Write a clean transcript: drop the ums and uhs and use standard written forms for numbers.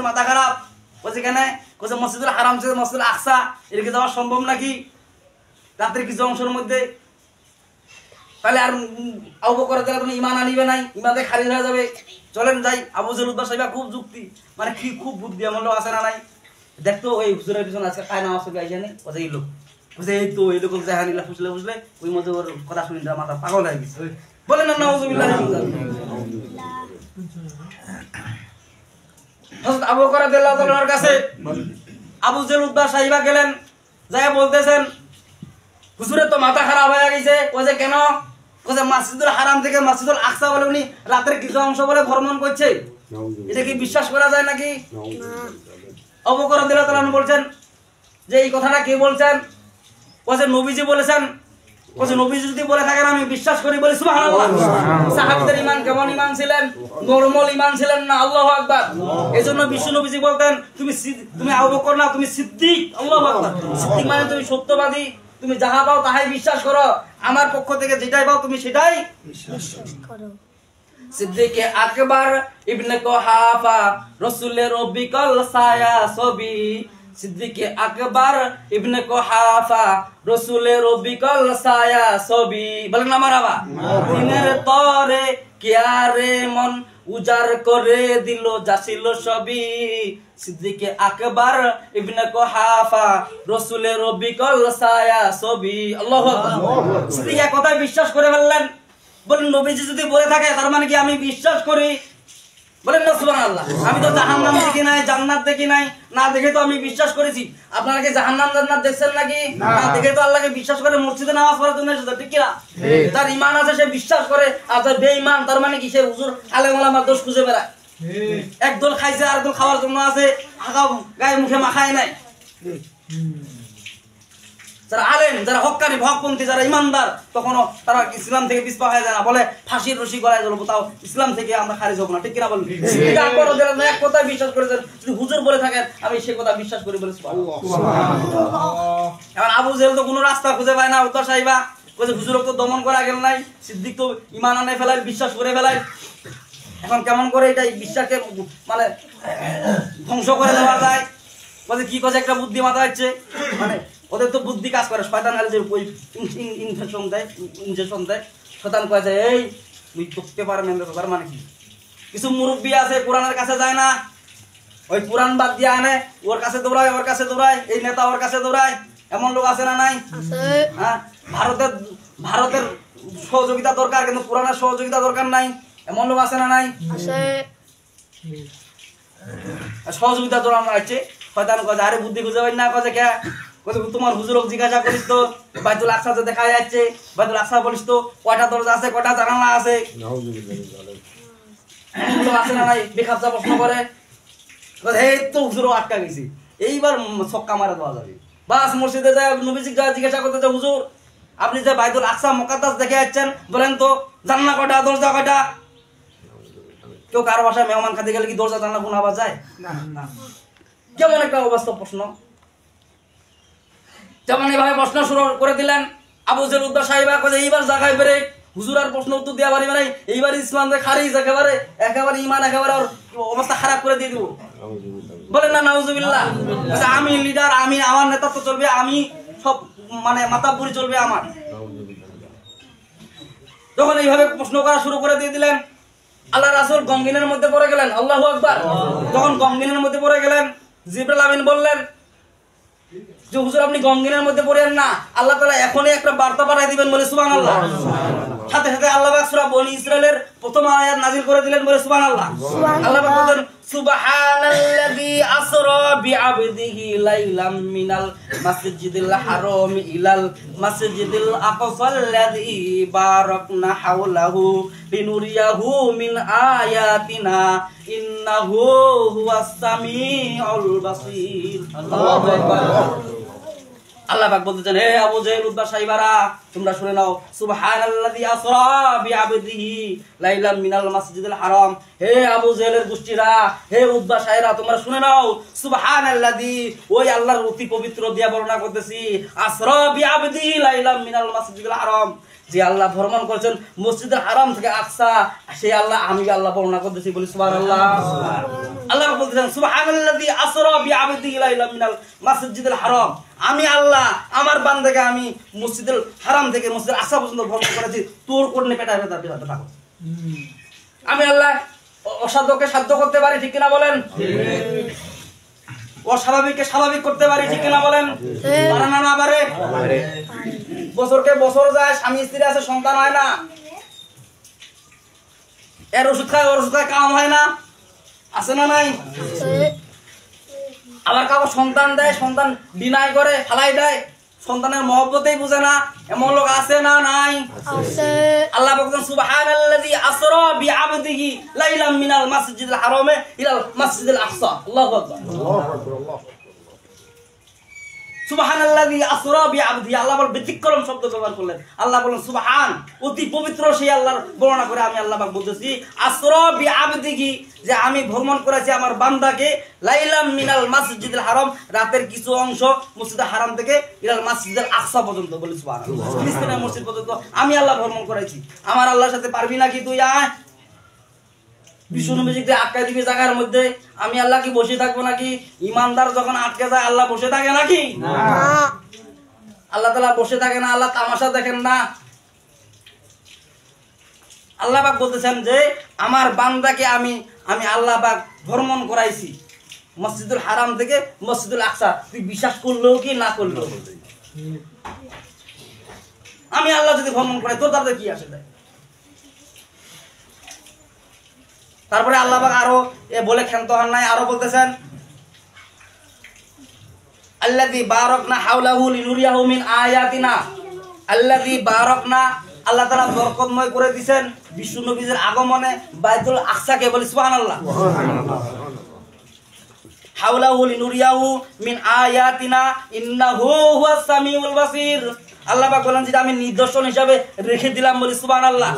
মাথা খারাপ। বলছে কেন? বলছে মসজিদুল হারাম থেকে মসজিদুল আকসা এদিকে যাওয়া সম্ভব নাকি রাত্রের কিছু অংশের মধ্যে? তাহলে আর আবু বকর রাদিয়াল্লাহু আনহু ঈমান আনিবে নাই, ঈমানে খারিজ হয়ে যাবে। চলেন যাই। আবু জেল উদ্বা সাহেব খুব যুক্তি, মানে কি খুব বুদ্ধি আমল আছে না নাই। দেখতো ওই হুজুরের পিছনে আজকে খায় না আসবে আইসা নেই, বলছে এই লোক, বলছে এই তো এই লোক জাহানিলা ফুসলে ফুসলে ওই মধ্যে ওর কথা শুনি মাথা পাগল হয়ে গেছে। বলেন না নাউযুবিল্লাহ। হযরত আবু বকর রাদিয়াল্লাহু তাআলার কাছে আবু জেল উদ্বা সাহেব গেলেন, যায় বলতেছেন হুজুরের তো মাথা খারাপ হয়ে গেছে। বলছে কেন? বলছে মসজিদুল হারাম থেকে মসজিদুল আকসা বলে উনি রাতের কিছু অংশ বলে ভ্রমণ করছে, এটা কি বিশ্বাস করা যায় নাকি? আবু বকর রাদিয়াল্লাহু তাআলা বলছেন যে এই কথাটা কে বলছেন? বলছে নবীজি বলেছেন। বলছে নবীজি যদি বলে থাকেন আমি বিশ্বাস করি, বলি সুবহানাল্লাহ। সাহাবীদের ঈমান কেমন ঈমান ছিলেন? নরমাল ঈমান ছিলেন না? আল্লাহু আকবার। এজন্য বিশ্ব নবীজি বলতেন তুমি আবু বকর না, তুমি সিদ্দিক। আল্লাহু আকবার। সিদ্দিক মানে তুমি সত্যবাদী, তুমি যাহা পাও তাহাই বিশ্বাস করো, আমার পক্ষ থেকে যেটাই পাও তুমি সেটাই বিশ্বাস করো। সিদ্দিকে আকবর ইবনে কুহাফা রাসূলের বিকল ছায়া ছবি। সিদ্দিকে আকবর ইবনে কুহাফা রাসূলের বিকল ছায়া ছবি। বলেন না মারহাবা। দিনের তরে কিয়ারে মন উজার করে দিল যাছিল সবই। সিদ্দিকে আকবর ইবনে কুহাফা রাসূলের বিকল ছায়া ছবি। আল্লাহু আকবার। সিদ্দিক কথায় বিশ্বাস করে ফেললেন। বলেন নবীজি যদি বলে থাকে তার মানে কি আমি বিশ্বাস করি? বলেন না সুবহানাল্লাহ। আমি তো জাহান্নাম দেখি নাই, জান্নাত দেখি নাই, না দেখে তো আমি বিশ্বাস করেছি। আপনারা কি জাহান্নাম জান্নাত দেখছেন নাকি? না দেখে তো আল্লাহকে বিশ্বাস করে মসজিদে নামাজ পড়ার জন্য এসেছে, ঠিক কি না? তার ঈমান আছে, সে বিশ্বাস করে। আর যার বেঈমান তার মানে কি? সে হুজুর আলেম ওলামার দোষ খুঁজে বেড়ায়। একদল খাইছে আর একদল খাওয়ার জন্য আছে, গায়ে মুখে মাখায় নাই। যারা আলেম, যারা হক্কানি হকপন্থী, যারা ইমানদার, তখনও তারা ইসলাম থেকে পিছপা হয়ে যায় না, বলে ফাঁসির রশি গলায় জ্বলবো, তাও ইসলাম থেকে আমরা খারিজ হবো না, ঠিক কিনা বলুন? এক কথা বিশ্বাস করেছেন, যদি হুজুর বলে থাকেন আমি সে কথা বিশ্বাস করি বলে। এখন আবু জেহেল তো কোনো রাস্তা খুঁজে পায় না। উত্তর সাহিবা বলছে হুজুরকে তো দমন করা গেল নাই, সিদ্দিক তো ইমান আনে ফেলাই, বিশ্বাস করে ফেলাই। এখন কেমন করে এটা বিশ্বাসকে মানে ধ্বংস করে দেওয়া যায়? বলছে কি কথা একটা বুদ্ধি মাথা হচ্ছে, মানে ওদের তো বুদ্ধি কাজ করে। শয়তান যে ওই ইনজেকশন দেয়, শয়তান কয়ে যায় এই তুই করতে পারবেন, তার মানে কি? কিছু মুরব্বী আছে কোরআনের কাছে যায় না, ওই কোরআন বাদ দিয়ে আনে, ওর কাছে দৌড়ায়, ওর কাছে দৌড়ায়, এই নেতা ওর কাছে দৌড়ায়। এমন লোক আছে না নাই? হ্যাঁ, ভারতের সহযোগিতা দরকার কিন্তু কোরআনের সহযোগিতা দরকার নাই, এমন লোক আছে না নাই? সহযোগিতা দরকার আছে। শয়তান কয়ে আরে বুদ্ধি খুঁজে পাই না, কয়ে কে? তোমার হুজুরক জিজ্ঞাসা করিস তো বাইতুল আকসা যে দেখা যাচ্ছে, বাইতুল আকসা বলিস তো কয়টা দরজা আছে, কয়টা জানালা আছে, আছে না নাই? বেখাপ্তা প্রশ্ন করে, এই তো হুজুরও আটকা গেছি, এইবার ছক্কা মারা দেওয়া যাবে। বাস মসজিদে যায় নবীজি জিজ্ঞাসা করতে যে হুজুর আপনি যে বাইতুল আকসা মুকাদ্দাস দেখে যাচ্ছেন, বলেন তো জানলা কয়টা, দরজা কয়টা? কেউ কারো বাসায় মেহমান খাতে গেলে কি দরজা জানলা কোন আওয়াজ যায়? না। কেমন একটা অবাস্তব প্রশ্ন। যেমন এইভাবে প্রশ্ন শুরু করে দিলেন আবু জেহেল উদ্বা সাহেবা, এইবার জায়গায় বেড়ে হুজুর আর প্রশ্ন উত্তর দেওয়া পারি মানে এইবার ইসলাম খারিজ, একেবারে ইমান একেবারে অবস্থা খারাপ করে দিয়ে দিব। বলেন না নাউজুবিল্লাহ। আমি লিডার, আমি আমার নেতৃত্ব চলবে, আমি সব মানে মাতাব্বরি চলবে আমার। যখন এইভাবে প্রশ্ন করা শুরু করে দিয়ে দিলেন, আল্লাহ রাসূল গমগিনের মধ্যে পড়ে গেলেন। আল্লাহু আকবার। যখন গমগিনের মধ্যে পড়ে গেলেন, জিবরাইল আমিন বললেন যে হুজুর আপনি গমগিনের মধ্যে পড়েন না, আল্লাহ তাআলা এখনই একটা বার্তা পাঠিয়ে দিবেন, বলে সুবহানাল্লাহ। সাথে সাথে আল্লাহ পাক সূরা বনী ইসরাইলের প্রথম আয়াত নাযিল করে দিলেন, বলে সুবহানাল্লাহ। আল্লাহ পাক বলেন সুবহানাল্লাযী আসরা বিআবদিহি লাইলাম মিনাল মাসজিদিল হারাম ইলাল মাসজিদিল আকসাল্লাযী বারাকনা হাওলাহু লিনুরিয়াহু মিন আয়াতিনা ইন্নাহু হুয়াস সামিউল বাসীর। আল্লাহু আকবার। আল্লাহ পাক বলতেছেন, হে আবু জেহেল উদ্বা সাহেবারা তোমরা শুনে নাও, সুবহানাল্লাযী আসরা বিআবদিহি লাইলাম মিনাল মাসজিদিল হারাম। হে আবু জেহেলের গোষ্ঠীরা, হে উদ্বা সাহেরা তোমরা শুনে নাও, সুবহানাল্লাযী ওই আল্লাহর অতি পবিত্র দিয়া বর্ণনা করতেছি, আসরা বিআবদিহি লাইলাম মিনাল মাসজিদিল হারাম, যে আল্লাহ ভ্রমণ করেছেন মসজিদুল হারাম থেকে আকসা, সেই আল্লাহ আমি আল্লাহ বর্ণনা করতেছি, বলি সুবহানাল্লাহ। আল্লাহ বলতেছেন সুবহানাল্লাযী আসরা বিআবদিহি লাইলাম মিনাল মাসজিদুল হারাম, আমি আল্লাহ আমার বান্দাকে আমি মসজিদুল হারাম থেকে মসজিদুল আকসা পর্যন্ত ভ্রমণ করেছি তোর কোনে পেটা পেটা পেটা থাকো। আমি আল্লাহ অসাধ্যকে সাধ্য করতে পারি, ঠিক কিনা বলেন? অস্বাভাবিককে স্বাভাবিক করতে পারি, ঠিক কিনা বলেন? পারে না? না পারে? বছরকে বছর যায়, স্বামী স্ত্রী আছে, সন্তান হয় না, এর ওষুধ খায় ওর ওষুধ খায়, কাম হয় না, আছে না নাই? আবার কাউকে সন্তান দেয়, সন্তান ডিনাই করে ফালাই দেয়, সন্তানের মহব্বতেই বুঝে না, এমন লোক আছে না নাই? আল্লাহ বলছেন সুবহানাল্লাযী আসরা বিআবদিহি লাইলাম মিনাল মাসজিদিল হারামে ইলাল মাসজিদিল আকসা। আল্লাহু আকবার, সুবহানাল্লাযী আসরা বিআবদিহি, আল্লাহ বল ব্যতিক্রম শব্দ ব্যবহার করলেন। আল্লাহ বলেন সুবহান, অতি পবিত্র সেই আল্লাহর বর্ণনা করে আমি আল্লাহ পাক বলতেছি আসরা বিআবদিহি, যে আমি ভ্রমণ করেছি আমার বান্দাকে লাইলাম মিনাল মাসজিদুল হারাম, রাতের কিছু অংশ মসজিদুল হারাম থেকে ইলাল মাসজিদুল আকসা পর্যন্ত, বলি সুবহানাল্লাহ, ফিলিস্তিনের মসজিদ পর্যন্ত আমি আল্লাহ ভ্রমণ করেছি। আমার আল্লাহর সাথে পারবি নাকি তুই? আয় বিষ্ণুনবীকে আটকায় দিবি জায়গার মধ্যে, আমি আল্লাহ কি বসে থাকবো নাকি? ইমানদার যখন আটকে যায় আল্লাহ বসে থাকে নাকি? আল্লাহ তাআলা বসে থাকে না, আল্লাহ তামাশা দেখেন না। আল্লাহ পাক বলতেছেন যে আমার বান্দাকে আমি আল্লাহ পাক ভ্রমণ করাইছি মসজিদুল হারাম থেকে মসজিদুল আকসা, তুই বিশ্বাস করলেও কি না করলেও, আমি আল্লাহ যদি ভ্রমণ করাই তোর তাতে কি আসে যায়? তারপরে আল্লাহ পাক আরো বলে ক্ষান্ত হন নাই, আরো বলতেছেন আল্লাযী বারাকনা হাওলাহু লিনুরিয়াহু মিন আয়াতিনা, আল্লাযী বারাকনা, আল্লাহ তাআলা বরকতময় করে দিবেন বিশ্ব নবীর আগমনে বাইতুল আকসাকে, বলি সুবহানাল্লাহ। হাওলাহু লিনুরিয়াহু মিন আয়াতিনা ইন্নাহু হুয়াস সামিউল বাসীর, আল্লাহ পাক বলেন যে আমি নিদর্শন হিসাবে রেখে দিলাম, বলি সুবহানাল্লাহ।